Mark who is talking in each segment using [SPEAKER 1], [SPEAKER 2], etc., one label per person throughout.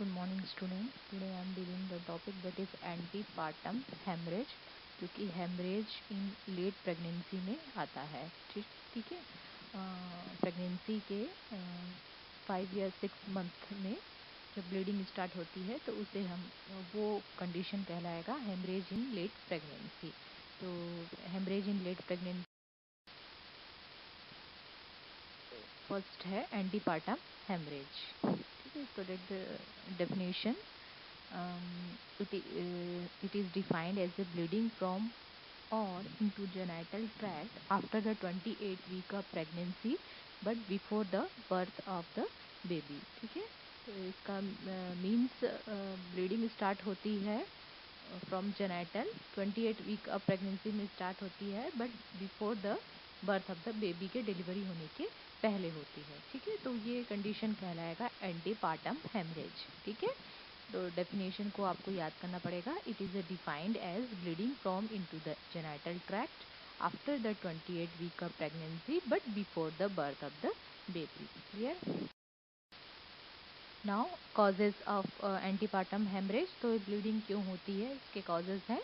[SPEAKER 1] Good morning students. Today I am dealing the topic that is antepartum hemorrhage, जो कि hemorrhage in late pregnancy में आता है. ठीक ठीक है. प्रेगनेंसी के 5 या 6 मंथ में जब ब्लीडिंग स्टार्ट होती है तो उसे हम वो कंडीशन कहलाएगा हेमरेज इन लेट प्रेगनेंसी. तो हेमरेज इन लेट प्रेगनेंसी फर्स्ट है एंटीपार्टम हेमरेज. ठीक है. तो definition it is defined as a bleeding from or into genital tract after the 28 week of pregnancy but before the birth of the baby. ठीक है. तो इसका means bleeding start होती है from genital 28 week of pregnancy में start होती है but before the birth of the baby के डिलीवरी होने के पहले होती है. ठीक है. तो ये कंडीशन कहलाएगा एंटीपार्टम हेमरेज. ठीक है. तो डेफिनेशन को आपको याद करना पड़ेगा. It is defined as bleeding from into the genital tract after the 28 week of pregnancy but before the birth of the baby. Clear. Now causes of antepartum haemorrhage. तो bleeding क्यों होती है, इसके कॉजेज हैं.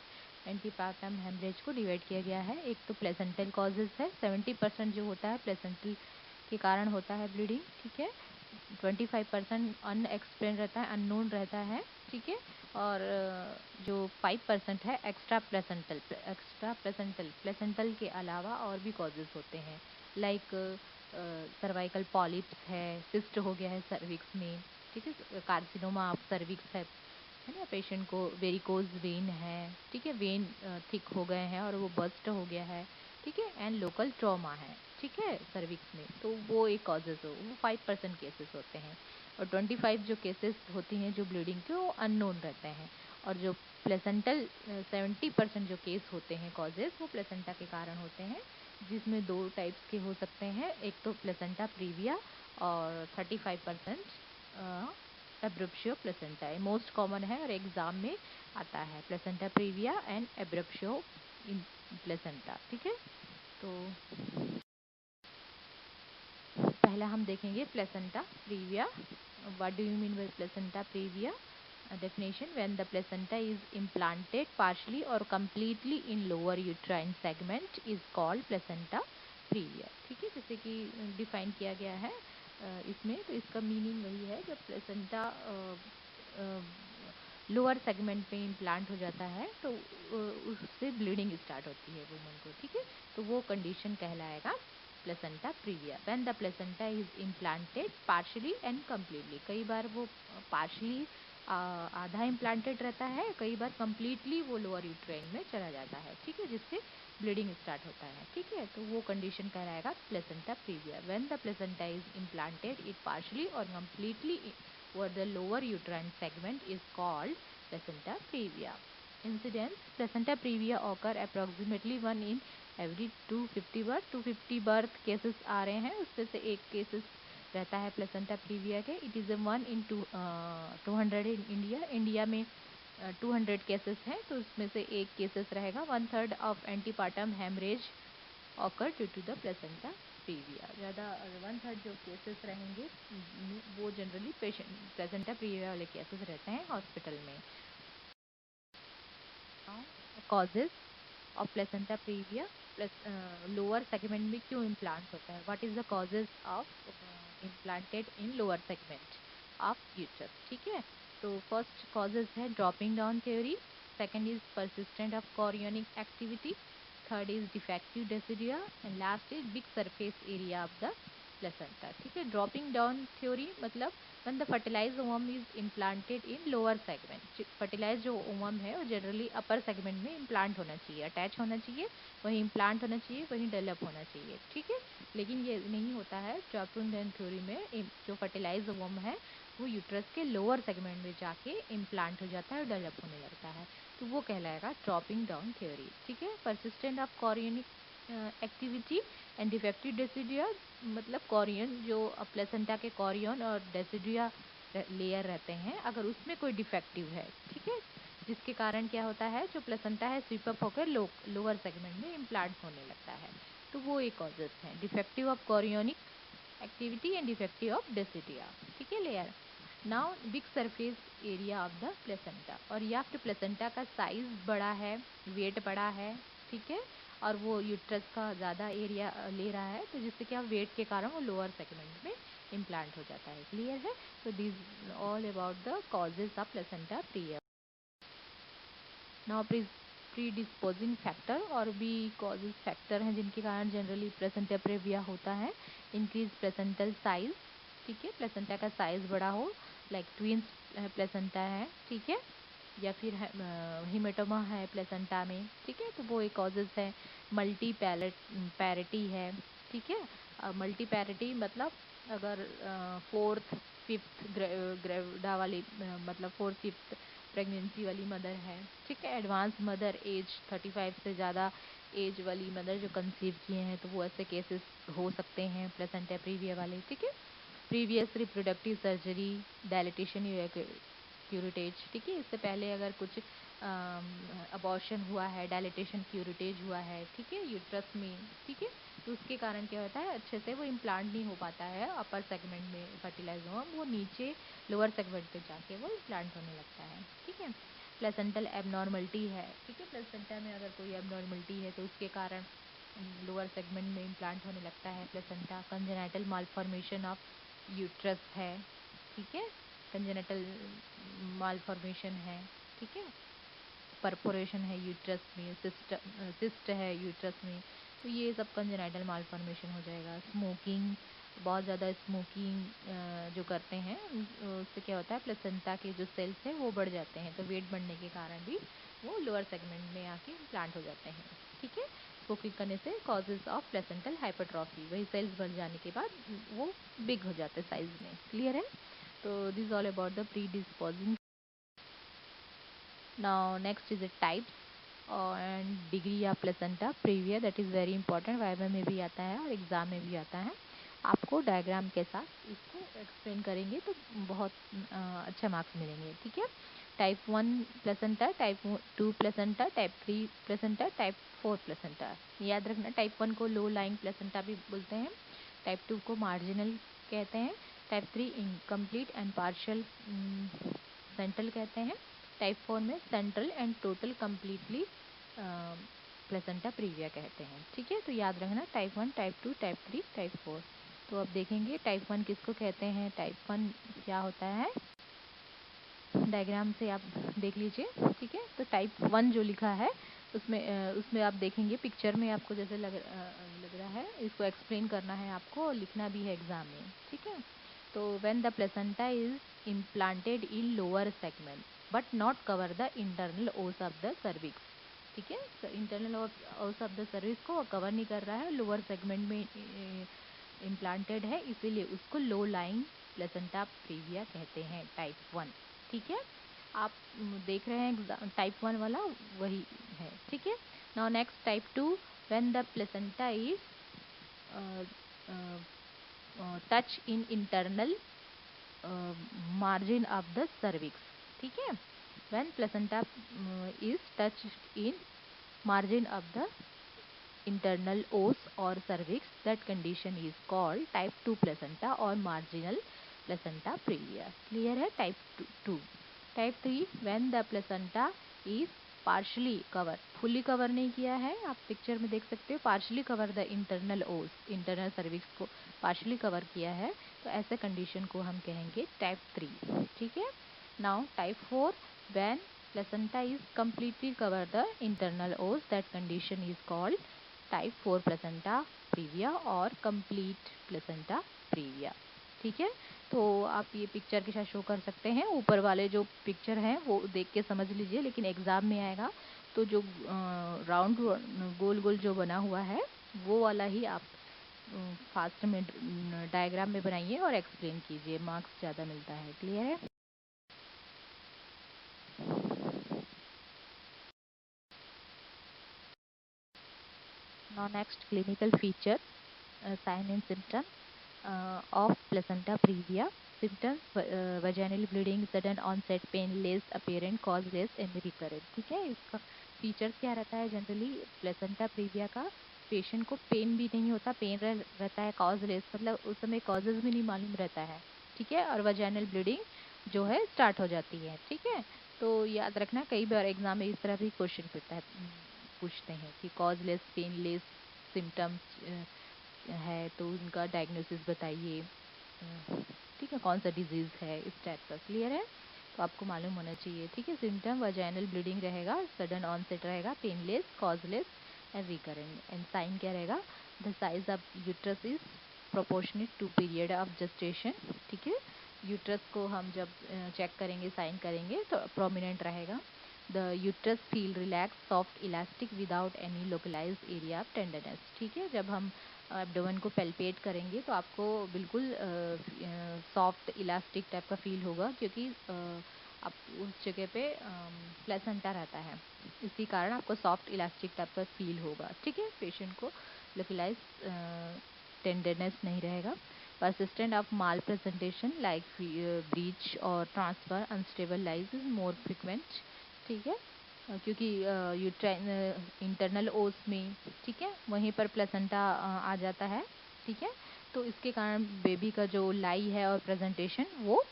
[SPEAKER 1] एंटीपार्टम हेमरेज को divide किया गया है. एक तो प्लेसेंटल कॉजेज है. 70% जो होता है प्लेसेंटल के कारण होता है ब्लीडिंग. ठीक है. 25% अनएक्सप्लेन रहता है, अननोन रहता है. ठीक है. और जो 5% है एक्स्ट्रा प्लेसेंटल प्लेसेंटल के अलावा और भी कॉजेज होते हैं. लाइक सर्वाइकल पॉलिप्स है, सिस्ट हो गया है सर्विक्स में. ठीक है. कार्सिनोमा ऑफ सर्विक्स है ना. पेशेंट को वेरिकोज वेन है. ठीक है. वेन थिक हो गए हैं और वो बस्ट हो गया है. ठीक है. एंड लोकल ट्रॉमा है. ठीक है. सर्विक्स में. तो वो एक कॉजेज हो, वो 5% केसेस होते हैं. और 25 जो केसेस होती हैं जो ब्लीडिंग के, वो अननोन रहते हैं. और जो प्लेसेंटल 70% जो केस होते हैं कॉजेज, वो प्लेसेंटा के कारण होते हैं, जिसमें 2 टाइप्स के हो सकते हैं. एक तो प्लेसेंटा प्रीविया और 35% एब्रप्शियो प्लेसेंटा. मोस्ट कॉमन है और एग्जाम में आता है. Placenta previa and abruptio in placenta. ठीक है. तो पहला हम देखेंगे placenta previa. What do you mean by placenta previa? Definition: when the placenta is implanted partially or completely in lower uterine segment is called placenta previa. ठीक है. जैसे कि डिफाइन किया गया है इसमें, तो इसका मीनिंग वही है जब प्लेसेंटा लोअर सेगमेंट में इम्प्लांट हो जाता है तो उससे ब्लीडिंग स्टार्ट होती है वुमन को. ठीक है. तो वो कंडीशन कहलाएगा placenta previa. When the placenta is implanted partially and completely. कई बार वो पार्शली आधा इम्प्लांटेड रहता है, कई बार कम्प्लीटली वो लोअर यूट्राइन में चला जाता है. ठीक है. जिससे ब्लीडिंग स्टार्ट होता है. ठीक है. तो वो कंडीशन कहलाएगा placenta previa. When the placenta is implanted it partially और completely over the lower uterine segment is called placenta previa. Incidence: placenta previa occur approximately 1 in every 250 birth. 250 birth cases आ रहे हैं, उसमें से एक केसेस रहता है placenta previa के. It is 1 in 200 in India. India में 200 केसेस हैं, तो उसमें से एक केसेस रहेगा. 1/3 of antepartum haemorrhage occur due to the placenta previa. ज़्यादा 1/3 जो केसेस रहेंगे वो जनरली पेशेंट प्लेसेंटा प्रीविया वाले केसेस रहते हैं हॉस्पिटल में. Causes of placenta previa. Lower segment में क्यों इम्प्लांट होता है? What is the causes of implanted in lower segment of uterus. ठीक है. तो फर्स्ट कॉजेज है dropping down theory. Second is persistent of chorionic activity. Third is defective डेसिडिया and last is big surface area of the placenta. ठीक है. Dropping down theory मतलब when the fertilized ovum is implanted in lower segment. Fertilise जो ovum है वो generally upper segment में implant होना चाहिए, attach होना चाहिए, वहीं इम्प्लांट होना चाहिए, वहीं डेवलप होना चाहिए. ठीक है. लेकिन ये नहीं होता है. ड्रॉपिंग डाउन थ्योरी में जो फर्टिलाइज ओवम है वो यूट्रस के लोअर सेगमेंट में जाके इम्प्लांट हो जाता है और डेवलप होने लगता है. तो वो कहलाएगा ड्रॉपिंग डाउन थ्योरी. ठीक है. Persistent of chorionic activity and defective decidua मतलब कोरियन जो प्लेसेंटा के कोरियन और डेसिडिया लेयर रहते हैं, अगर उसमें कोई डिफेक्टिव है. ठीक है. जिसके कारण क्या होता है, जो प्लेसेंटा है स्वीप अप होकर लोअर सेगमेंट में इम्प्लांट होने लगता है. तो वो एक कॉजेस हैं, defective of chorionic activity and defective of decidua. ठीक है. Layer. Now big surface area of the placenta, और या फिर प्लेसेंटा का साइज बड़ा है, वेट बड़ा है, ठीक है, और वो यूट्रस का ज़्यादा एरिया ले रहा है, तो जिससे क्या वेट के कारण वो लोअर सेगमेंट में इम्प्लांट हो जाता है। क्लियर है? तो this all about the causes of placenta previa. Now predisposing factor और भी कॉजेज फैक्टर हैं जिनके कारण जनरली प्लेसेंटा प्रेविया होता है। इंक्रीज प्लेसेंटल साइज, ठीक है, प्लेसेंटा का साइज बड़ा हो, लाइक ट्विंस प्लेसेंटा है, ठीक है, या फिर हिमेटोमा है प्लेसेंटा में, ठीक है, तो वो एक कॉजेज है। मल्टी पैरिटी है, ठीक है, मल्टी पैरिटी मतलब अगर फोर्थ फिफ्थ ग्रेविडा वाली मतलब फोर्थ फिफ्थ प्रेगनेंसी वाली मदर है, ठीक है, एडवांस मदर एज 35 से ज़्यादा एज वाली मदर जो कंसीव किए हैं, तो वो ऐसे केसेस हो सकते हैं प्लेसेंटा प्रीविया वाले, ठीक है। प्रीवियस रिप्रोडक्टिव सर्जरी, डायलिटेशन या क्यूरिटेज, ठीक है, इससे पहले अगर कुछ अबॉर्शन हुआ है, डायलिटेशन क्यूरिटेज हुआ है, ठीक है, यूट्रस में, ठीक है, तो उसके कारण क्या होता है, अच्छे से वो इम्प्लांट नहीं हो पाता है अपर सेगमेंट में फर्टिलाइजोमा, वो नीचे लोअर सेगमेंट पे जाके वो इम्प्लांट होने लगता है, ठीक है। प्लेसेंटल एबनॉर्मलिटी है, ठीक है, प्लेसेंटा में अगर कोई एबनॉर्मलिटी है तो उसके कारण लोअर सेगमेंट में इम्प्लांट होने लगता है placenta. Congenital malformation of uterus है, ठीक है, कंजेनिटल मालफॉर्मेशन है, ठीक है, परफोरेशन है यूट्रस में, सिस्ट है यूट्रस में, तो ये सब कंजेनिटल मालफॉर्मेशन हो जाएगा। स्मोकिंग, बहुत ज़्यादा स्मोकिंग जो करते हैं उससे क्या होता है, प्लेसेंटा के जो सेल्स हैं वो बढ़ जाते हैं, तो वेट बढ़ने के कारण भी वो लोअर सेगमेंट में आके इम्प्लांट हो जाते हैं, ठीक है। स्मोकिंग करने से कॉजेज ऑफ प्लेसेंटल हाइपरट्रॉफी, वही सेल्स बढ़ जाने के बाद वो बिग हो जाते हैं साइज में। क्लियर है? तो this all about the pre disposing. Now next is the types and degree of placenta previa, that is very important, viva में भी आता है और एग्जाम में भी आता है। आपको डायग्राम के साथ इसको एक्सप्लेन करेंगे तो बहुत अच्छा मार्क्स मिलेंगे, ठीक है। Type 1 placenta, type 2 placenta, type 3 placenta, type 4 placenta. याद रखना, टाइप 1 को लो लाइंग प्लेसेंटा भी बोलते हैं, टाइप 2 को मार्जिनल कहते हैं, type 3 incomplete and partial central कहते हैं, टाइप 4 में central and total completely placenta previa कहते हैं, ठीक है। तो याद रखना, टाइप 1, टाइप 2, टाइप 3, टाइप 4। तो अब देखेंगे टाइप 1 किसको कहते हैं, टाइप 1 क्या होता है, डायग्राम से आप देख लीजिए, ठीक है। तो टाइप 1 जो लिखा है उसमें आप देखेंगे पिक्चर में आपको जैसे लग रहा है, इसको एक्सप्लेन करना है आपको और लिखना भी है एग्जाम में, ठीक है। तो when the placenta is implanted in lower segment but not cover the internal ओस ऑफ द सर्विक्स, ठीक है, इंटरनल ओस ऑफ द सर्विक्स को कवर नहीं कर रहा है, लोअर सेगमेंट में इम्प्लांटेड है, इसीलिए उसको लो लाइंग प्लेसेंटा प्रीविया कहते हैं, टाइप 1, ठीक है। आप देख रहे हैं टाइप 1 वाला वही है, ठीक है। Now next type 2, when the placenta is touch in internal margin of the cervix, ठीक है। When placenta is touch in margin of the internal os or cervix, that condition is called type 2 placenta or marginal placenta previa. Clear है? Type 2. Type 3, when the placenta is partially cover, fully cover नहीं किया है, आप picture में देख सकते हो, partially cover the internal os, internal cervix को partially cover किया है, तो ऐसे कंडीशन को हम कहेंगे type 3, ठीक है। Now type 4, when placenta is completely cover the internal os, that condition is called type 4 placenta previa और कंप्लीट प्लेसेंटा प्रीविया, ठीक है। तो आप ये पिक्चर के साथ शो कर सकते हैं, ऊपर वाले जो पिक्चर हैं वो देख के समझ लीजिए, लेकिन एग्जाम में आएगा तो जो राउंड गोल गोल जो बना हुआ है वो वाला ही आप फास्ट में डायग्राम में बनाइए और एक्सप्लेन कीजिए, मार्क्स ज़्यादा मिलता है। क्लियर है? Now next, clinical features, sign and symptom of placenta previa. Symptoms, vaginal bleeding, sudden onset, pain, less apparent, causeless and recurrent, ठीक है। इसका फीचर्स क्या रहता है, जनरली प्लेसेंटा प्रीविया का पेशेंट को पेन भी नहीं होता, पेन रहता है कॉजलेस, मतलब उस समय कॉजेज भी नहीं मालूम रहता है, ठीक है। और वजाइनल ब्लीडिंग जो है स्टार्ट हो जाती है। ठीक है, तो याद रखना कई बार एग्जाम में इस तरह भी क्वेश्चन पूछते हैं कि कॉजलेस पेनलेस सिम्टम्स है तो उनका डायग्नोसिस बताइए। ठीक है, कौन सा डिजीज है, इस टाइप का। क्लियर है, तो आपको मालूम होना चाहिए। ठीक है, सिम्टम वजाइनल ब्लीडिंग रहेगा, सडन ऑनसेट रहेगा, painless, causeless and recurrent. And sign क्या रहेगा, the size of uterus is proportionate to period of gestation. ठीक है, यूट्रस को हम जब चेक करेंगे, साइन करेंगे तो प्रोमिनेंट रहेगा। The uterus feel relax, soft, elastic without any localised area of tenderness. ठीक है, जब हम एब्डोमेन को पेल्पेट करेंगे तो आपको बिल्कुल सॉफ्ट इलास्टिक टाइप का फील होगा, क्योंकि आप उस जगह पे प्लेसेंटा रहता है, इसी कारण आपको सॉफ्ट इलास्टिक टाइप का फील होगा। ठीक है, पेशेंट को लोकलाइज टेंडरनेस नहीं रहेगा। persistent of malpresentation like breach or transfer unstable lies is more frequent। ठीक है, क्योंकि यूट्राइन इंटरनल ओस में, ठीक है, वहीं पर प्लेसेंटा आ जाता है। ठीक है, तो इसके कारण बेबी का जो लाई है और प्रेजेंटेशन वो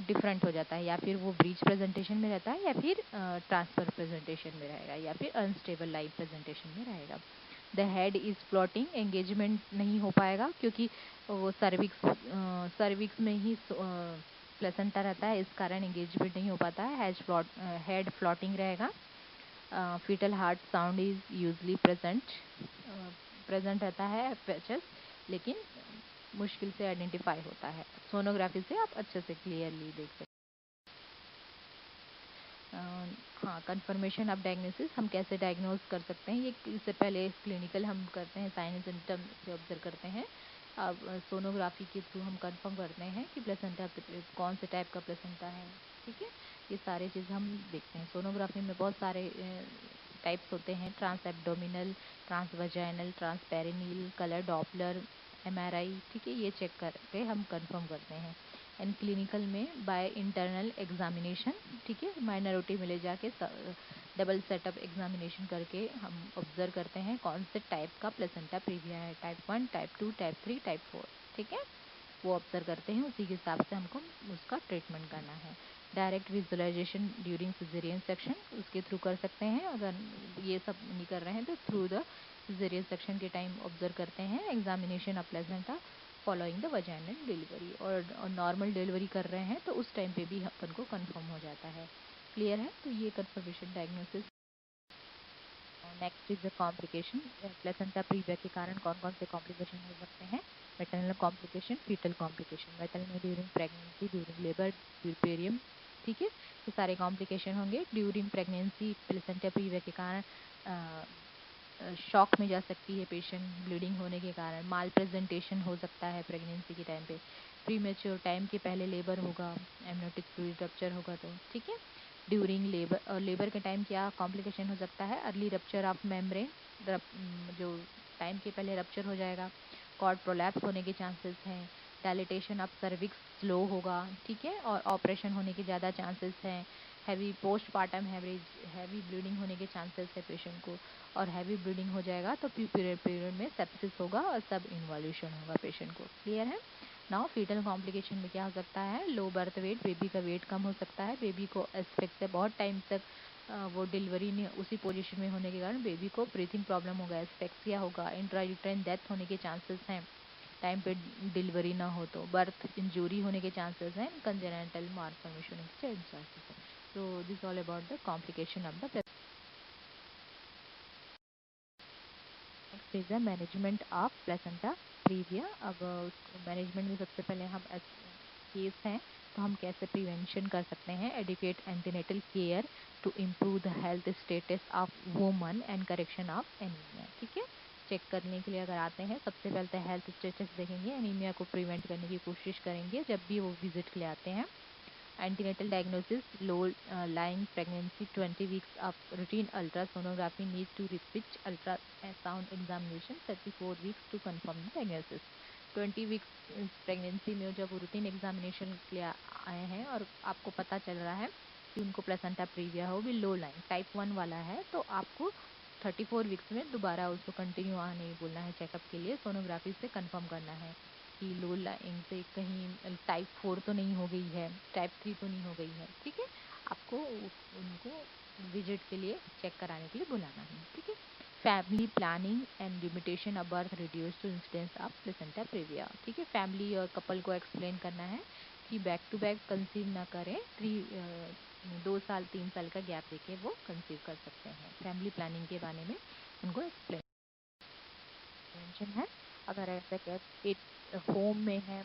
[SPEAKER 1] डिफरेंट हो जाता है, या फिर वो ब्रीच प्रेजेंटेशन में रहता है, या फिर ट्रांसफर प्रेजेंटेशन में रहेगा, या फिर अनस्टेबल लाई प्रेजेंटेशन में रहेगा। The head is floating, engagement नहीं हो पाएगा, क्योंकि वो सर्विक्स में ही प्लेसेंटा रहता है, इस कारण एंगेजमेंट नहीं हो पाता है। हेड फ्लोटिंग रहेगा। Fetal heart sound is usually present रहता है पैचेस, लेकिन मुश्किल से आइडेंटिफाई होता है। सोनोग्राफी से आप अच्छे से क्लियरली देख सकते हैं। हाँ, कंफर्मेशन ऑफ डायग्नोसिस, हम कैसे डायग्नोज कर सकते हैं, ये इससे पहले क्लिनिकल हम करते हैं, साइन एंड सिम्टम से ऑब्जर्व करते हैं। अब सोनोग्राफी के थ्रू हम कंफर्म करते हैं कि प्लेसेंटा कौन से टाइप का प्लेसेंटा है। ठीक है, ये सारी चीज़ हम देखते हैं। सोनोग्राफी में बहुत सारे टाइप्स होते हैं, trans abdominal, trans vaginal, trans perineal, colour Doppler, MRI. ठीक है, ये चेक करके हम कंफर्म करते हैं। एंड क्लिनिकल में बाय इंटरनल एग्जामिनेशन, ठीक है, माइनॉरिटी में ले जाके डबल सेटअप एग्जामिनेशन करके हम ऑब्जर्व करते हैं कौन से टाइप का प्लेसेंटा प्रीविया है, टाइप 1, टाइप 2, टाइप 3, टाइप 4। ठीक है, वो ऑब्जर्व करते हैं, उसी के हिसाब से हमको उसका ट्रीटमेंट करना है। Direct visualisation during caesarean section, उसके थ्रू कर सकते हैं। अगर ये सब नहीं कर रहे हैं तो थ्रू द सिजेरियन सेक्शन के टाइम ऑब्जर्व करते हैं examination of placenta following the vaginal delivery. और नॉर्मल डिलीवरी कर रहे हैं तो उस टाइम पे भी अपन को कंफर्म हो जाता है। क्लियर है, तो ये confirmation diagnosis. Next is the complication. Placenta previa के कारण कौन कौन से कॉम्प्लिकेशन हो सकते हैं। Maternal complication, foetal complication, maternal during pregnancy, during labour, puerperium. ठीक है, ये सारे कॉम्प्लिकेशन होंगे। ड्यूरिंग प्रेगनेंसी प्लेसेंटा प्रीविया के कारण शॉक में जा सकती है पेशेंट, ब्लीडिंग होने के कारण। माल प्रेजेंटेशन हो सकता है प्रेगनेंसी के टाइम पे। प्री मेच्योर टाइम के पहले लेबर होगा, एमनियोटिक फ्लूइड रप्चर होगा तो। ठीक है, ड्यूरिंग लेबर, लेबर के टाइम क्या कॉम्प्लिकेशन हो सकता है। अर्ली रप्चर ऑफ मेम्ब्रेन, जो टाइम के पहले रप्चर हो जाएगा। कॉर्ड प्रोलैप्स होने के चांसेस हैं। डायलिटेशन ऑफ सर्विक्स स्लो होगा। ठीक है, और ऑपरेशन होने के ज़्यादा चांसेस हैं। हैवी पोस्टपार्टम हैवी ब्लीडिंग होने के चांसेस है पेशेंट को, और हैवी ब्लीडिंग हो जाएगा तो पीरियड में सेप्सिस होगा और सब इन्वॉल्यूशन होगा पेशेंट को। क्लियर है। नाउ फीटल कॉम्प्लिकेशन में क्या हो सकता है। लो बर्थ वेट, बेबी का वेट कम हो सकता है। बेबी को एस्पेक्ट से बहुत टाइम तक वो डिलीवरी नहीं उसी पोजीशन में होने के कारण बेबी को ब्रीथिंग प्रॉब्लम होगा, एस्पेक्सिया होगा, इंट्रायूट्राइन डेथ होने के चांसेस हैं टाइम पे डिलीवरी ना हो तो। बर्थ इंजरी होने के चांसेस हैं। कंजेनिटल मालफॉर्मेशन होने के चांसेस हैं। तो this all about the complication of the. Next is the management of placenta previa. अब मैनेजमेंट में सबसे पहले हम केस हैं तो हम कैसे प्रिवेंशन कर सकते हैं। Adequate antenatal care to improve the health status of woman and correction of anaemia. ठीक है, चेक करने के लिए अगर आते हैं सबसे पहले तो हेल्थ स्टेटस देखेंगे, एनीमिया को प्रिवेंट करने की कोशिश करेंगे जब भी वो विजिट के लिए आते हैं। Antenatal diagnosis, low lying pregnancy, 20 weeks of routine ultrasonography need to repeat ultrasound examination 34 weeks to confirm the diagnosis। 20 weeks pregnancy में जब रूटीन एग्जामिनेशन के लिए आए हैं और आपको पता चल रहा है कि उनको प्लेसेंटा प्रीविया हो भी लो लाइन टाइप 1 वाला है, तो आपको 34 वीक्स में दोबारा उसको कंटिन्यू आने बोलना है चेकअप के लिए, सोनोग्राफी से कंफर्म करना है। कि लो लाइंग से कहीं टाइप 4 तो नहीं हो गई है, टाइप 3 तो नहीं हो गई है। ठीक है, आपको उनको विजिट के लिए चेक कराने के लिए बुलाना है। ठीक है, family planning and limitation of birth reduce to incidence of placenta praevia. ठीक है, फैमिली और कपल को एक्सप्लेन करना है कि बैक टू बैक कंसीव ना करें, 2 साल 3 साल का गैप देके वो कंसीव कर सकते हैं। फैमिली प्लानिंग के बारे में उनको एक्सप्लेन है। अगर ऐसा केस एक होम में है,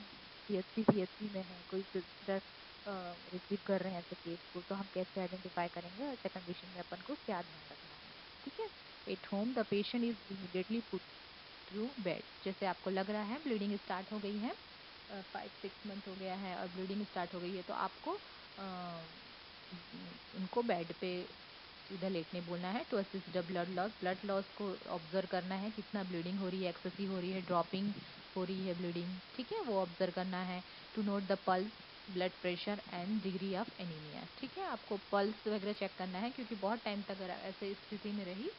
[SPEAKER 1] पीएचसी पीएचसी में है, कोई सिस्टर रिसीव कर रहे हैं ऐसे केस को, तो हम कैसे आइडेंटिफाई करेंगे और ऐसे कंडीशन में अपन को क्या ध्यान रखना है। ठीक है, at home the patient is immediately put through bed. जैसे आपको लग रहा है ब्लीडिंग स्टार्ट हो गई है, 5-6 मंथ हो गया है और ब्लीडिंग स्टार्ट हो गई है, तो आपको उनको बेड पे सीधा लेटने बोलना है। To assist the blood loss को ऑब्जर्व करना है, कितना ब्लीडिंग हो रही है, एक्सेसिव हो रही है, ड्रॉपिंग हो रही है ब्लीडिंग। ठीक है, वो ऑब्जर्व करना है। To note the pulse, blood pressure and degree of anaemia. ठीक है, आपको पल्स वगैरह चेक करना है, क्योंकि बहुत टाइम तक अगर ऐसे स्थिति में रही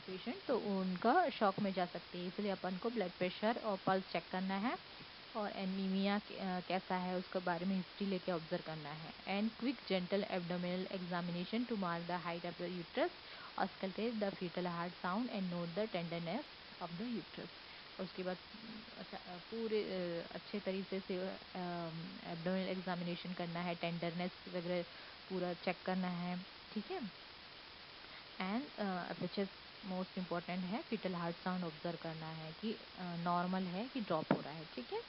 [SPEAKER 1] पेशेंट तो उनका शॉक में जा सकती है, इसलिए अपन को ब्लड प्रेशर और पल्स चेक करना है। और एनीमिया कैसा है उसके बारे में हिस्ट्री लेके ऑब्जर्व करना है। And quick gentle abdominal examination to mark the height of the uterus, auscultate the fetal heart sound and note the tenderness of the uterus. उसके बाद अच्छा पूरे अच्छे तरीके से एब्डोमिनल एग्जामिनेशन करना है, टेंडरनेस वगैरह पूरा चेक करना है। ठीक है, एंड एफएचएस मोस्ट इम्पॉर्टेंट है, फीटल हार्ट साउंड ऑब्जर्व करना है कि नॉर्मल है कि ड्रॉप हो रहा है। ठीक है,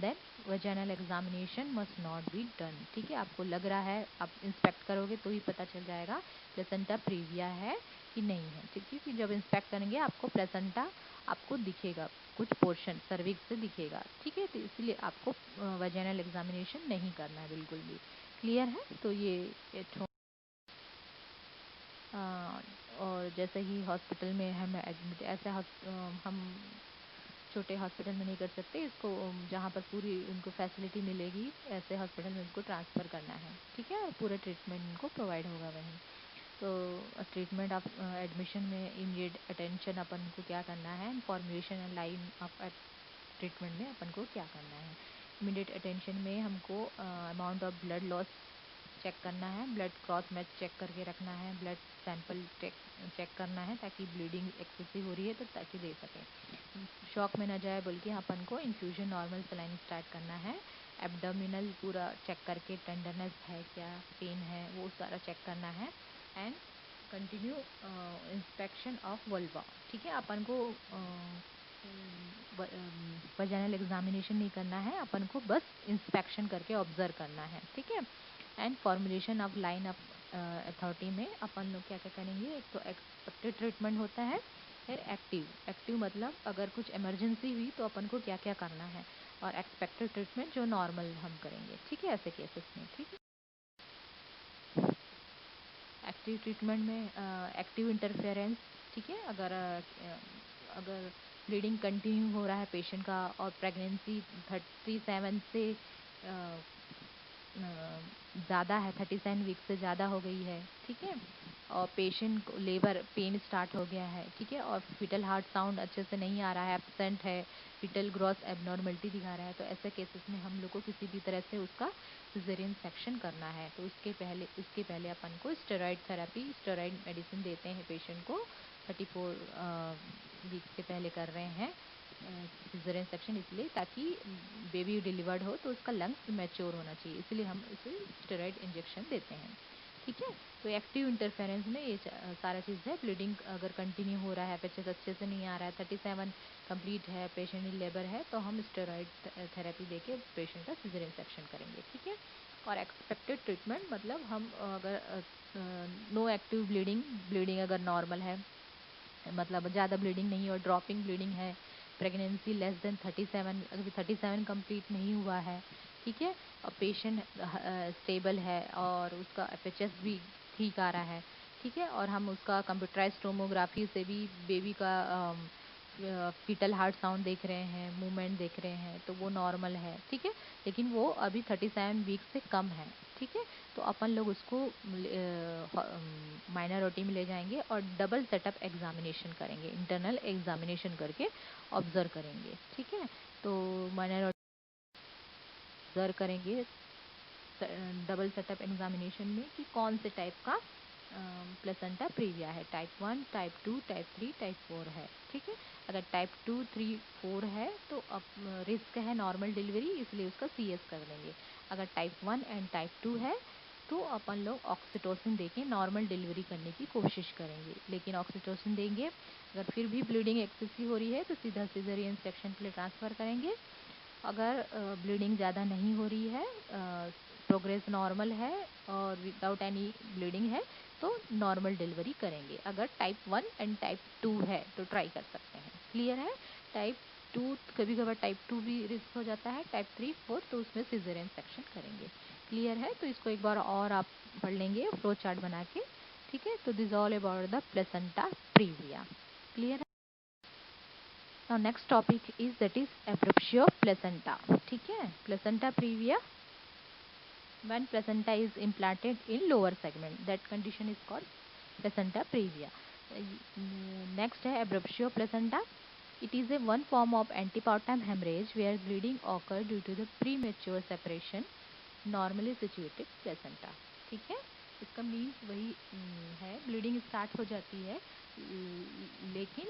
[SPEAKER 1] then vaginal examination must not be done. ठीक है, आपको लग रहा है, आप इंस्पेक्ट करोगे तो ही पता चल जाएगा प्लेसेंटा प्रीविया है कि नहीं है। ठीक है, कि जब इंस्पेक्ट करेंगे आपको प्लेसेंटा आपको दिखेगा, कुछ पोर्शन सर्विक्स से दिखेगा। ठीक है, तो इसलिए आपको वजाइनल एग्जामिनेशन नहीं करना है बिल्कुल भी। क्लियर है? तो ये और जैसे ही हॉस्पिटल में हम एडमिट, ऐसे हम छोटे हॉस्पिटल में नहीं कर सकते इसको, जहाँ पर पूरी उनको फैसिलिटी मिलेगी ऐसे हॉस्पिटल में उनको ट्रांसफ़र करना है। ठीक है, और पूरा ट्रीटमेंट उनको प्रोवाइड होगा वहीं। तो ट्रीटमेंट ऑफ एडमिशन में इमीडिएट अटेंशन अपन को क्या करना है, formulation and line of treatment में अपन को क्या करना है। इमीडिएट अटेंशन में हमको amount of blood loss check करना है, ब्लड क्रॉस मैच चेक करके रखना है, ब्लड सैंपल चेक करना है ताकि ब्लीडिंग एक्सेसिव हो रही है तो ताकि दे सके, शॉक में ना जाए, बल्कि अपन को इन्फ्यूजन नॉर्मल सलाइन स्टार्ट करना है। एब्डोमिनल पूरा चेक करके टेंडरनेस है क्या, पेन है, वो सारा चेक करना है। And continue inspection of vulva. ठीक है, अपन को वजाइनल एग्जामिनेशन नहीं करना है, अपन को बस इंस्पेक्शन करके ऑब्जर्व करना है। ठीक है, and formulation of line of authority में अपन लोग क्या क्या करेंगे, एक तो एक्सपेक्टेड ट्रीटमेंट होता है, फिर एक्टिव मतलब अगर कुछ इमरजेंसी हुई तो अपन को क्या क्या करना है, और एक्सपेक्टेड ट्रीटमेंट जो नॉर्मल हम करेंगे। ठीक है, ऐसे केसेस में। ठीक है, एक्टिव ट्रीटमेंट में एक्टिव इंटरफेरेंस। ठीक है, अगर ब्लीडिंग कंटिन्यू हो रहा है पेशेंट का और प्रेगनेंसी 37 से ज़्यादा है, 37 वीक से ज़्यादा हो गई है। ठीक है, और पेशेंट को लेबर पेन स्टार्ट हो गया है। ठीक है, और फीटल हार्ट साउंड अच्छे से नहीं आ रहा है, एब्सेंट है, फीटल ग्रॉस एबनॉर्मलिटी दिखा रहा है, तो ऐसे केसेस में हम लोग को किसी भी तरह से उसका सिजेरियन सेक्शन करना है। तो इसके पहले अपन को स्टेरॉइड थेरेपी, स्टेरॉइड मेडिसिन देते हैं पेशेंट को, 34 वीक से पहले कर रहे हैं सिजेरियन सेक्शन, इसलिए ताकि बेबी डिलीवर्ड हो तो उसका लंग्स मैच्योर होना चाहिए, इसलिए हम इसे स्टेरॉइड इंजेक्शन देते हैं। ठीक है, तो एक्टिव इंटरफेरेंस में ये सारा चीज़ है। ब्लीडिंग अगर कंटिन्यू हो रहा है, पेशेंट अच्छे से नहीं आ रहा है, 37 कंप्लीट है, पेशेंट इन लेबर है, तो हम स्टेरॉइड थेरेपी देके पेशेंट का सिजेरियन सेक्शन करेंगे। ठीक है, और एक्सपेक्टेड ट्रीटमेंट मतलब हम अगर नो एक्टिव ब्लीडिंग अगर नॉर्मल है, मतलब ज़्यादा ब्लीडिंग नहीं और ड्रॉपिंग ब्लीडिंग है, प्रेगनेंसी लेस देन 37, अभी 37 कंप्लीट नहीं हुआ है। ठीक है, और पेशेंट स्टेबल है और उसका एफएचएस भी ठीक आ रहा है। ठीक है, और हम उसका कंप्यूटराइज टोमोग्राफी से भी बेबी का फीटल हार्ट साउंड देख रहे हैं, मूवमेंट देख रहे हैं, तो वो नॉर्मल है। ठीक है, लेकिन वो अभी 37 वीक से कम है। ठीक है, तो अपन लोग उसको माइनॉरिटी में ले जाएंगे और डबल सेटअप एग्जामिनेशन करेंगे, इंटरनल एग्जामिनेशन करके ऑब्जर्व करेंगे। ठीक है, तो माइनॉरिटी ऑब्जर्व करेंगे डबल सेटअप एग्जामिनेशन में कि कौन से टाइप का प्लेसेंटा प्रीविया है, टाइप 1, टाइप 2, टाइप 3, टाइप 4 है। ठीक है, अगर टाइप 2, 3, 4 है तो अब रिस्क है नॉर्मल डिलीवरी, इसलिए उसका CS कर देंगे। अगर टाइप 1 एंड टाइप 2 है तो अपन लोग ऑक्सीटोसिन देके नॉर्मल डिलीवरी करने की कोशिश करेंगे, लेकिन ऑक्सीटोसिन देंगे अगर फिर भी ब्लीडिंग एक्सेसिव हो रही है तो सीधा सिजेरियन सेक्शन के लिए ट्रांसफ़र करेंगे। अगर ब्लीडिंग ज़्यादा नहीं हो रही है, प्रोग्रेस नॉर्मल है और विदाउट एनी ब्लीडिंग है तो नॉर्मल डिलीवरी करेंगे। अगर टाइप 1 एंड टाइप 2 है तो ट्राई कर सकते हैं। क्लियर है? टाइप 2 कभी कभार टाइप 2 भी रिस्क हो जाता है, टाइप 3, 4 तो उसमें सिजेरियन सेक्शन करेंगे। क्लियर है? तो इसको एक बार और आप पढ़ लेंगे फ्लो चार्ट बना के। ठीक है, तो this all about the placenta previa. Clear है? Now next topic is that is abruptio placenta. ठीक है, placenta previa when placenta is implanted in lower segment, that condition is called placenta previa. Next है abruptio placenta. It is a one form of antepartum hemorrhage where bleeding occur due to the premature separation normally situated placenta. ठीक है, इसका means वही है, bleeding start हो जाती है लेकिन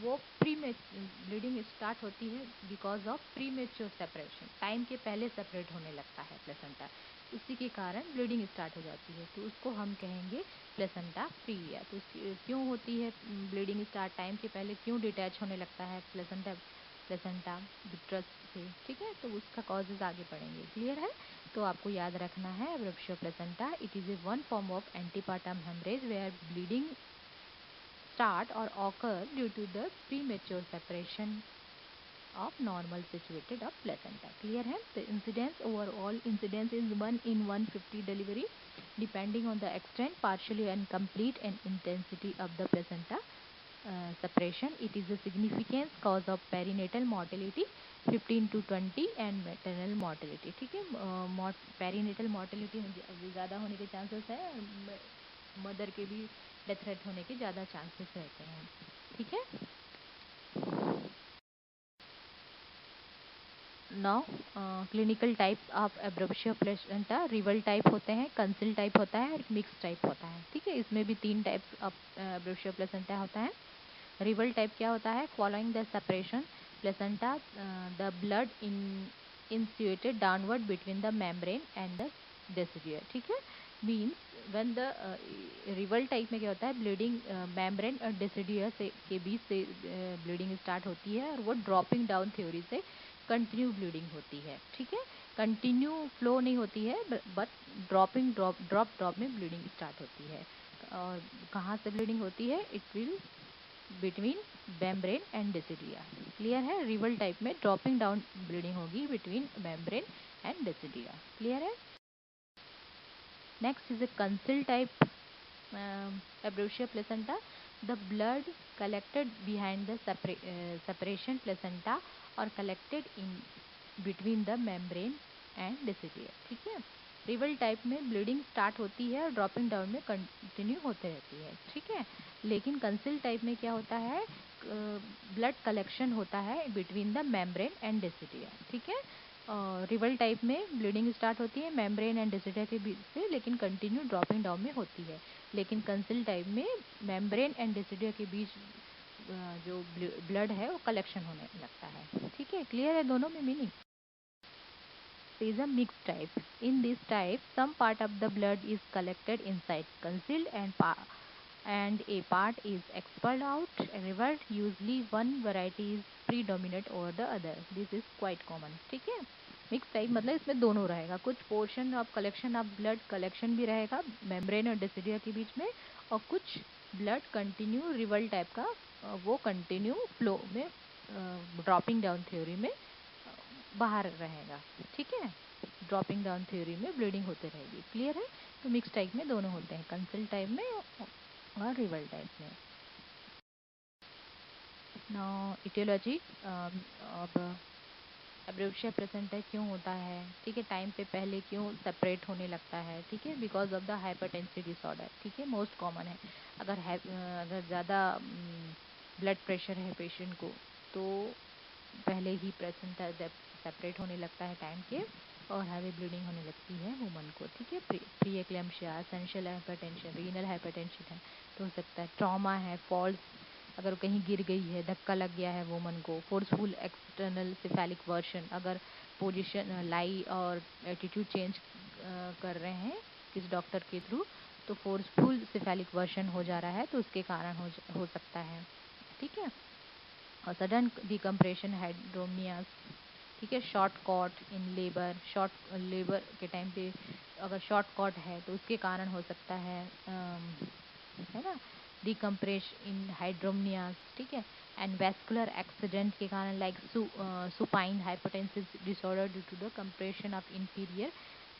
[SPEAKER 1] वो ब्लीडिंग स्टार्ट होती है because of premature separation, time के पहले सेपरेट होने लगता है प्लेसेंटा, उसी के कारण ब्लीडिंग स्टार्ट हो जाती है, तो उसको हम कहेंगे प्लेसेंटा प्रीविया। तो उसकी क्यों होती है ब्लीडिंग स्टार्ट टाइम के पहले, क्यों डिटैच होने लगता है प्लेसेंटा विट्रस से? ठीक है, तो उसका कॉजेज आगे पढ़ेंगे। क्लियर है? तो आपको याद रखना है abruptio placenta, it is a one form of antepartum haemorrhage where bleeding start or occur due to the premature separation of normal situated of placenta. Clear है? The incidence, overall incidence is 1 in 150 delivery depending on the extent, partially and complete and intensity of the placenta separation. It is a significant cause of perinatal mortality 15 to 20 and maternal mortality. ठीक है, perinatal mortality ज़्यादा होने के chances है, mother के भी death rate होने के ज़्यादा चांसेस रहते हैं। ठीक है, now clinical types of abruptio placenta reveal type होते हैं, कंसिल टाइप होता है और मिक्स टाइप होता है। ठीक है, इसमें भी 3 टाइप्स ऑफ एब्रप्शियो प्लेसेंटा होता है। रिवल टाइप क्या होता है? Following the separation placenta the blood insinuated downward between the membrane and the decidua. ठीक है, means when the revealed type में क्या होता है, ब्लीडिंग मेम्ब्रेन और डेसिडियर से के बीच से ब्लीडिंग स्टार्ट होती है और वो ड्रॉपिंग डाउन थ्योरी से कंटिन्यू ब्लीडिंग होती है। ठीक है, कंटिन्यू फ्लो नहीं होती है बट ड्रॉप में ब्लीडिंग स्टार्ट होती है। और कहाँ से ब्लीडिंग होती है? It will between membrane and decidua. Clear है? रिवल टाइप में ड्रॉपिंग डाउन ब्लीडिंग होगी between membrane and decidua. Clear है? Next is a conceal type abruptio placenta. The blood collected behind the separation placenta or collected in between the membrane and deciduum. ठीक है, revealed type में bleeding start होती है और dropping down में continue होते रहती है। ठीक है, लेकिन कंसिल टाइप में क्या होता है, ब्लड कलेक्शन होता है बिटवीन द मेम्ब्रेन एंड डेसिडिया। ठीक है, रिवल टाइप में ब्लीडिंग स्टार्ट होती है मेम्ब्रेन एंड डेसिडिया के बीच से, लेकिन कंटिन्यू ड्रॉपिंग डाउन में होती है। लेकिन कंसिल टाइप में मेम्ब्रेन एंड डेसिडिया के बीच जो ब्लड है वो कलेक्शन होने लगता है। ठीक है, क्लियर है दोनों में meaning? Is a mixed type. In this type, some part of the blood is collected inside, concealed, and a part is expelled out, revert. Usually, one variety is predominant over the other. This is quite common. ठीक है, mix type मतलब इसमें दोनों रहेगा, कुछ portion of collection of blood collection भी रहेगा membrane और डेसिडिया के बीच में, और कुछ ब्लड कंटिन्यू रिवल टाइप का वो कंटिन्यू फ्लो में ड्रॉपिंग डाउन थ्योरी में बाहर रहेगा। ठीक है, ड्रॉपिंग डाउन थ्योरी में ब्लीडिंग होते रहेगी। क्लियर है? तो मिक्स टाइप में दोनों होते हैं, कंसिल टाइप में और रिवल टाइप में। नाउ इटियोलॉजी, अब एब्रेविया प्लेसेंटा क्यों होता है? ठीक है, टाइम पे पहले क्यों सेपरेट होने लगता है? ठीक है, because of the hypertensive disorder. ठीक है, मोस्ट कॉमन है। अगर ज़्यादा ब्लड प्रेशर है पेशेंट को तो पहले ही प्लेसेंटा सेपरेट होने लगता है टाइम के और हैवी ब्लीडिंग होने लगती है वुमन को, ठीक है। Pre eclampsia, essential hypertension, renal hypertension है तो हो सकता है। ट्रॉमा है, फॉल्स, अगर कहीं गिर गई है, धक्का लग गया है वुमन को। फोर्सफुल एक्सटर्नल सिफेलिक वर्शन, अगर पोजीशन लाई और एटीट्यूड चेंज कर रहे हैं किसी डॉक्टर के थ्रू, तो फोर्सफुल सिफेलिक वर्शन हो जा रहा है तो उसके कारण हो सकता है, ठीक है। और सडन डिकम्प्रेशन हाइड्रोमियास, ठीक है। Short caught in labour, short labour के टाइम पे अगर शॉर्ट कॉट है तो उसके कारण हो सकता है ना, डिकम्प्रेशन इन हाइड्रोमियास, ठीक है। एंड वैस्कुलर एक्सीडेंट के कारण like supine hypotensive disorder due to the compression of inferior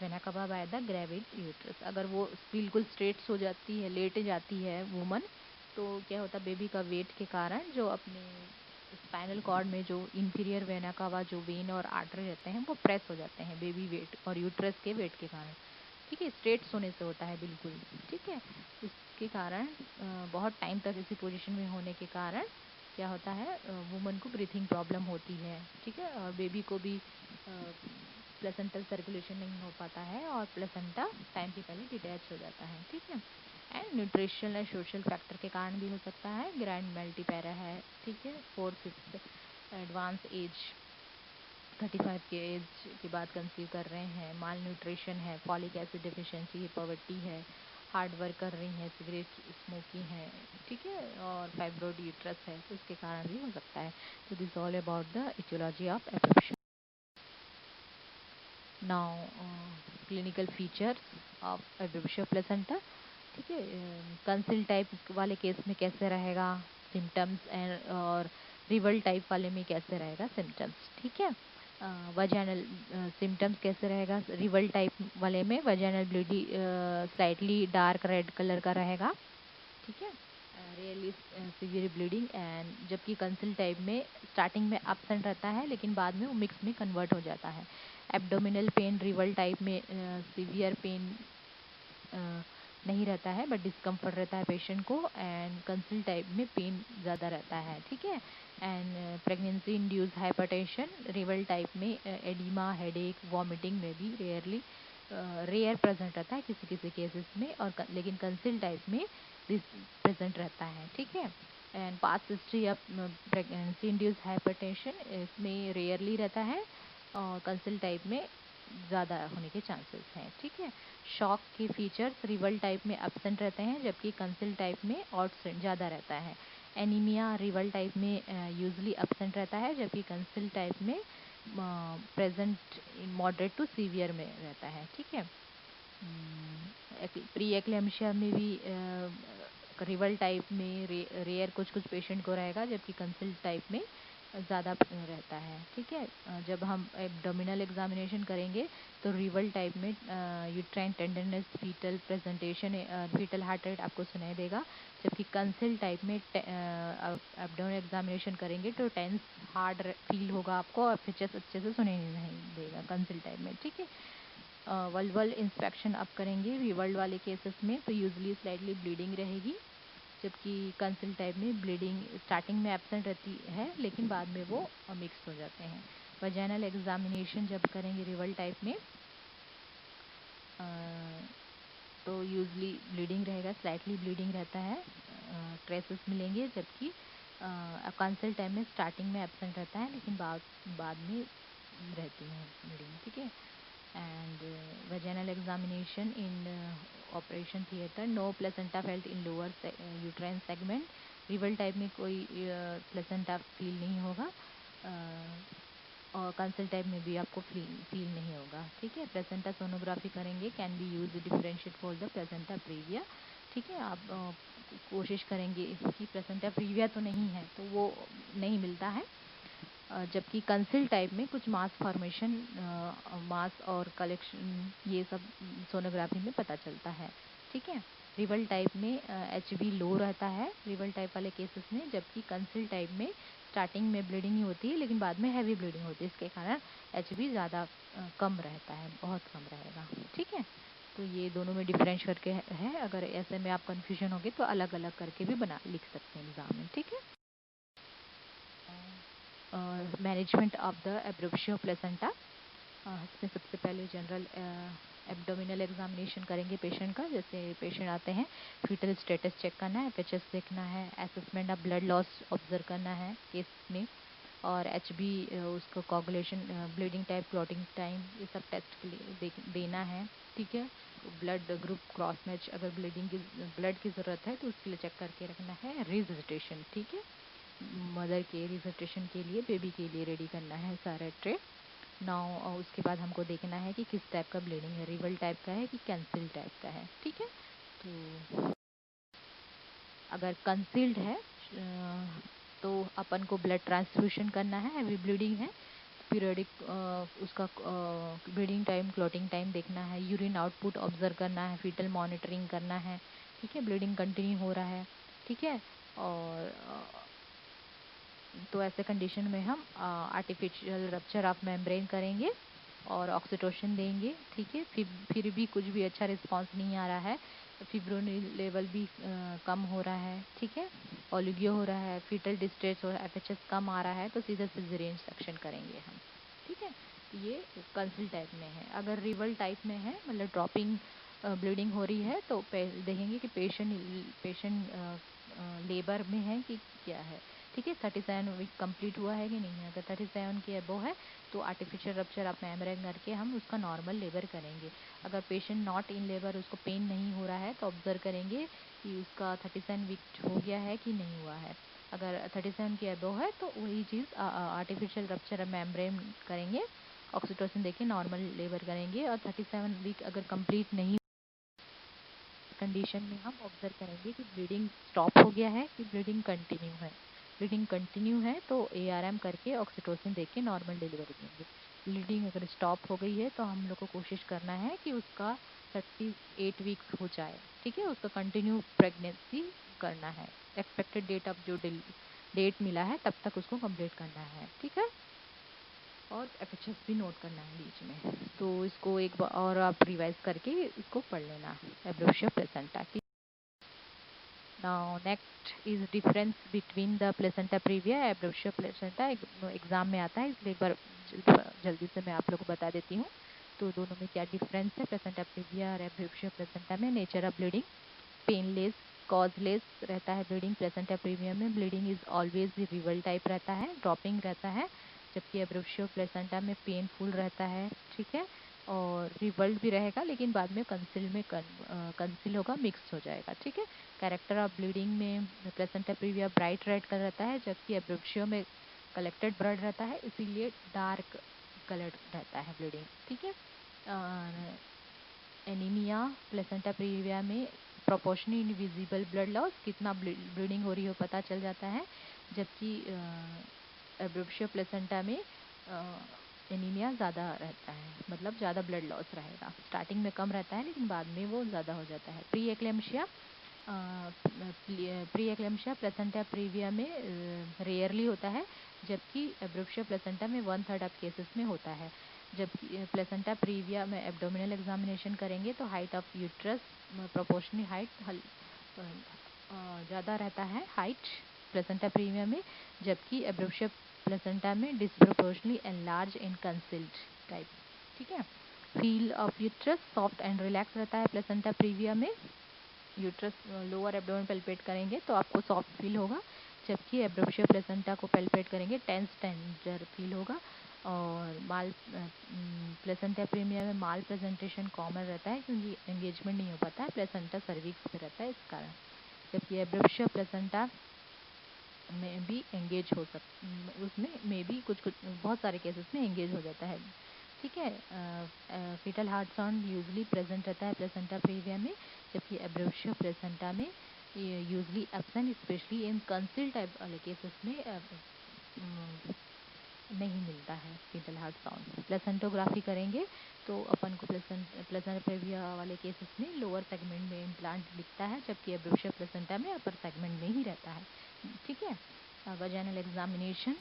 [SPEAKER 1] vena cava by the gravid uterus, अगर वो बिल्कुल स्ट्रेट हो जाती है, लेट जाती है वुमन, तो क्या होता है, बेबी का वेट के कारण जो अपने स्पाइनल कॉर्ड में जो इंफीरियर वेना कावा जो वेन और आर्टरी रहते हैं वो प्रेस हो जाते हैं बेबी वेट और यूट्रस के वेट के कारण, ठीक है। स्ट्रेट सोने से होता है बिल्कुल, ठीक है। इसके कारण बहुत टाइम तक इसी पोजीशन में होने के कारण क्या होता है, वुमन को ब्रीथिंग प्रॉब्लम होती है, ठीक है। और बेबी को भी प्लेसेंटल सर्कुलेशन नहीं हो पाता है और प्लेसेंटा टाइम के पहले डिटैच हो जाता है, ठीक है। And nutritional and social factor के कारण भी हो सकता है। ग्रैंड मल्टीपैरा है, ठीक है। 4/5 एडवांस एज, 35 के एज के बाद कंसीव कर रहे हैं। माल न्यूट्रिशन है, फॉलिक एसिड डिफिशियंसी है, पॉवर्टी है, हार्ड वर्क कर रही हैं, सिगरेट स्मोकिंग है, ठीक है। और फाइब्रोड यूट्रस है तो उसके कारण भी हो सकता है। तो this all about the aetiology of abruption. Now clinical features of abruption placenta, ठीक है। कंसिल टाइप वाले केस में कैसे रहेगा सिम्टम्स, एंड और रिवल टाइप वाले में कैसे रहेगा सिम्टम्स, ठीक है। वजाइनल सिम्टम्स कैसे रहेगा रिवल टाइप वाले में, vaginal bleeding slightly dark red colour का रहेगा, ठीक है। रियली सीवियर ब्लीडिंग, एंड जबकि कंसिल टाइप में स्टार्टिंग में एब्सेंट रहता है लेकिन बाद में वो मिक्स में कन्वर्ट हो जाता है। एब्डोमिनल पेन रिवल टाइप में सीवियर पेन नहीं रहता है बट डिस्कम्फर्ट रहता है पेशेंट को, एंड कंसिल टाइप में पेन ज़्यादा रहता है, ठीक है। And pregnancy induce hypertension reveal type में एडिमा, हेडेक, वॉमिटिंग में भी रेयर प्रेजेंट रहता है किसी किसी केसेस में, और लेकिन कंसिल टाइप में दिस प्रेजेंट रहता है, ठीक है। And past history of pregnancy induce hypertension इसमें रेयरली रहता है और कंसिल टाइप में ज़्यादा होने के चांसेस हैं, ठीक है। शॉक के फीचर्स रिवल टाइप में एब्सेंट रहते हैं जबकि कंसिल टाइप में आउटसेंट ज़्यादा रहता है। एनीमिया रिवल टाइप में यूजली एब्सेंट रहता है जबकि कंसिल टाइप में present in moderate to severe में रहता है, ठीक है। प्री एक्लेम्पशिया में भी रिवल टाइप में रेयर कुछ कुछ पेशेंट को रहेगा जबकि कंसिल टाइप में ज़्यादा रहता है, ठीक है। जब हम एब्डोमिनल एग्जामिनेशन करेंगे तो रिवल टाइप में uterine tenderness, fetal presentation, fetal heart rate आपको सुनाई देगा, जबकि कंसिल टाइप में एब्डोमिनल एग्जामिनेशन करेंगे तो टेंस हार्ड फील होगा आपको और फिचर्स अच्छे से सुनाई नहीं देगा कंसिल टाइप में, ठीक है। वल्वल इंस्पेक्शन आप करेंगे रिवल्ड वाले केसेस में तो यूजली स्लाइटली ब्लीडिंग रहेगी, जबकि कंसिल टाइप में ब्लीडिंग स्टार्टिंग में एब्सेंट रहती है लेकिन बाद में वो मिक्स हो जाते हैं। वजाइनल एग्जामिनेशन जब करेंगे रिवल टाइप में तो यूजली ब्लीडिंग रहेगा, स्लाइटली ब्लीडिंग रहता है, ट्रेसेस मिलेंगे, जबकि कंसिल टाइप में स्टार्टिंग में एब्सेंट रहता है लेकिन बाद में रहती है ब्लीडिंग, ठीक है। and vaginal examination in operation theater, no placenta felt in lower uterine segment, reveal type में कोई प्लेसेंटा फील नहीं होगा और कंसिल टाइप में भी आपको फील नहीं होगा, ठीक है। प्लेसेंटा सोनोग्राफी करेंगे, can be use differentiate for the placenta praevia, ठीक है। आप कोशिश करेंगे कि प्लेसेंटा प्रीविया तो नहीं है तो वो नहीं मिलता है, जबकि कंसिल टाइप में कुछ मास फॉर्मेशन, मास और कलेक्शन ये सब सोनोग्राफी में पता चलता है, ठीक है। रिवल टाइप में HB लो रहता है रिवल टाइप वाले केसेस में, जबकि कंसिल टाइप में स्टार्टिंग में ब्लीडिंग ही होती है लेकिन बाद में हैवी ब्लीडिंग होती है, इसके कारण HB ज़्यादा कम रहता है, बहुत कम रहेगा, ठीक है। तो ये दोनों में डिफरेंस करके है, अगर ऐसे में आप कन्फ्यूजन होगी तो अलग अलग करके भी लिख सकते हैं एग्जाम में, ठीक है। मैनेजमेंट ऑफ द एब्रोप्शियो प्लेसेंटा, इसमें सबसे पहले जनरल एब्डोमिनल एग्जामिनेशन करेंगे पेशेंट का। जैसे पेशेंट आते हैं, फीटल स्टेटस चेक करना है, एफएचएस देखना है, assessment of blood loss observe करना है केस में, और एचबी उसको coagulation, bleeding type, clotting time, ये सब टेस्ट के लिए देना है। ठीक है, ब्लड ग्रुप क्रॉस मैच, अगर ब्लड की ज़रूरत है तो उसके लिए चेक करके रखना है। रिजस्टेशन, ठीक है, मदर के रिजस्टेशन के लिए, बेबी के लिए रेडी करना है सारा ट्रे। नाउ उसके बाद हमको देखना है कि किस टाइप का ब्लीडिंग है, रिवल टाइप का है कि कैंसिल टाइप का है। ठीक है, तो अगर कंसील्ड है तो अपन को ब्लड ट्रांसफ्यूशन करना है। हैवी ब्लीडिंग है, पीरियडिक उसका ब्लीडिंग टाइम, क्लॉटिंग टाइम देखना है, यूरिन आउटपुट ऑब्जर्व करना है, फीटल मॉनिटरिंग करना है। ठीक है, ब्लीडिंग कंटिन्यू हो रहा है। ठीक है, और तो ऐसे कंडीशन में हम आर्टिफिशियल रप्चर ऑफ मेम्ब्रेन करेंगे और ऑक्सीटोसिन देंगे। ठीक है, फिर भी कुछ भी अच्छा रिस्पांस नहीं आ रहा है, फिब्रोनिल लेवल भी कम हो रहा है। ठीक है, ओलिगो हो रहा है, फीटल डिस्ट्रेस और एफएचएस कम आ रहा है, तो सीधा सिजेरियन सेक्शन करेंगे हम। ठीक है, ये कंसिल टाइप में है। अगर रिवल टाइप में है, मतलब ड्रॉपिंग ब्लीडिंग हो रही है, तो देखेंगे कि पेशेंट लेबर में है कि क्या है। ठीक है, 37 वीक कंप्लीट हुआ है कि नहीं है। अगर 37 के अबव है तो आर्टिफिशियल रप्चर ऑफ मेम्ब्रेन करके हम उसका नॉर्मल लेबर करेंगे। अगर पेशेंट नॉट इन लेबर, उसको पेन नहीं हो रहा है, तो ऑब्जर्व करेंगे कि उसका 37 वीक हो गया है कि नहीं हुआ है। अगर 37 के अबव है तो वही चीज़ आर्टिफिशियल रप्चर ऑफ मेम्ब्रेन करेंगे, ऑक्सीटोसिन देके नॉर्मल लेबर करेंगे। और 37 वीक अगर कंप्लीट नहीं कंडीशन में हम ऑब्जर्व करेंगे कि ब्लीडिंग स्टॉप हो गया है कि ब्लीडिंग कंटिन्यू है। ब्लीडिंग कंटिन्यू है तो एआरएम करके ऑक्सीटोसिन देके के नॉर्मल डिलीवरी देंगे। ब्लीडिंग अगर स्टॉप हो गई है तो हम लोग को कोशिश करना है कि उसका 38 वीक्स हो जाए। ठीक है, उसका कंटिन्यू प्रेगनेंसी करना है। एक्सपेक्टेड डेट ऑफ जो डेट मिला है तब तक उसको कंप्लीट करना है। ठीक है, और एफएचएस भी नोट करना है बीच में। तो इसको एक बार और आप रिवाइज करके इसको पढ़ लेना, एब्रोशिया प्लेसेंटा की। Now next is difference between the placenta previa, abruptio placenta. Exam में आता है, इसलिए एक बार जल्दी से मैं आप लोग को बता देती हूँ। तो दोनों में क्या डिफरेंस है प्लेसेंटा प्रीविया और एब्रोशिया प्लेसेंटा में। Nature of bleeding, painless causeless रहता है ब्लीडिंग। प्लेसेंटा प्रीविया में bleeding is always reveal type रहता है, ड्रॉपिंग रहता है, जबकि एब्रोशियो प्लेसेंटा में पेनफुल रहता है। ठीक है, और रिवल्ड भी रहेगा लेकिन बाद में कंसिल में कंसिल होगा, मिक्स हो जाएगा। ठीक है, कैरेक्टर ऑफ ब्लीडिंग में placenta previa bright red colour रहता है, जबकि एब्रोशियो में कलेक्टेड ब्लड रहता है, इसीलिए डार्क कलर रहता है ब्लीडिंग। ठीक है, एनीमिया प्लेसेंटा प्रीविया में प्रोपोर्शनली इनविजिबल ब्लड लॉस, कितना ब्लीडिंग हो रही हो पता चल जाता है, जबकि एब्रोशिया प्लेसेंटा में एनीमिया ज़्यादा रहता है, मतलब ज़्यादा ब्लड लॉस रहेगा। स्टार्टिंग में कम रहता है लेकिन बाद में वो ज़्यादा हो जाता है। प्री एक्लेम्शिया प्लेसेंटा प्रीविया में रेयरली होता है, जबकि एब्रोशिया प्लेसेंटा में 1/3 ऑफ केसेस में होता है। जबकि प्लेसेंटा प्रीविया में एब्डोमिनल एग्जामिनेशन करेंगे तो height of uterus proportionally height ज़्यादा रहता है हाइट प्लेसेंटा प्रीविया में, जबकि एब्रोशिया प्लेसेंटा में डिस्प्रोपोर्शनली एनलार्ज इन कंसिल्ड टाइप। ठीक है, feel of uterus soft and relax रहता है प्लेसेंटा प्रीविया में। यूट्रस लोअर एब्डोमेन पल्पेट करेंगे तो आपको सॉफ्ट फील होगा, जबकि एब्रोशिया प्लेसेंटा को पल्पेट करेंगे टेंडर फील होगा। और माल प्लेसेंटा प्रीविया में माल प्रेजेंटेशन कॉमन रहता है क्योंकि एंगेजमेंट नहीं हो पाता है, प्लेसेंटा सर्विक्स पे रहता है इस कारण। जबकि एब्रोशिया प्लेसेंटा में भी एंगेज हो उसमें में भी कुछ बहुत सारे केसेस में एंगेज हो जाता है। ठीक है, fetal heart sound usually present रहता है प्लेसेंटा प्रीविया में, जबकि एब्रोशिया प्लेसेंटा में usually absent, especially in concealed type वाले केसेस में नहीं मिलता है फीटल हार्ट साउंड। प्लेसेंटोग्राफी करेंगे तो अपन को प्लेसेंटा प्रीविया वाले केसेस में लोअर सेगमेंट में इम्प्लांट दिखता है, जबकि एब्रोशिया प्लेसेंटा में अपर सेगमेंट में ही रहता है। ठीक है, वजाइनल एग्जामिनेशन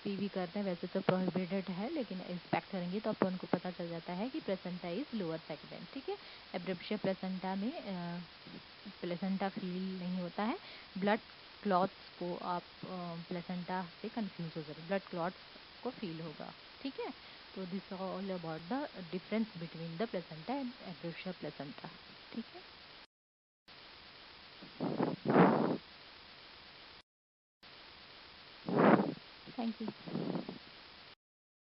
[SPEAKER 1] पीवी करते हैं, वैसे तो प्रोहिबिटेड है लेकिन इंस्पेक्ट करेंगे तो अपन को पता चल जाता है कि प्लेसेंटा इज लोअर सेगमेंट। ठीक है, एब्रोशिया प्लेसेंटा में प्लेसेंटा फील नहीं होता है। ब्लड क्लॉट्स को आप प्लेसेंटा से कंफ्यूज हो जाएंगे, ब्लड क्लॉट्स को फील होगा। ठीक है, तो this all about the difference between the placenta and एम्ब्रोशिया प्लेसेंटा. ठीक है. Thank you.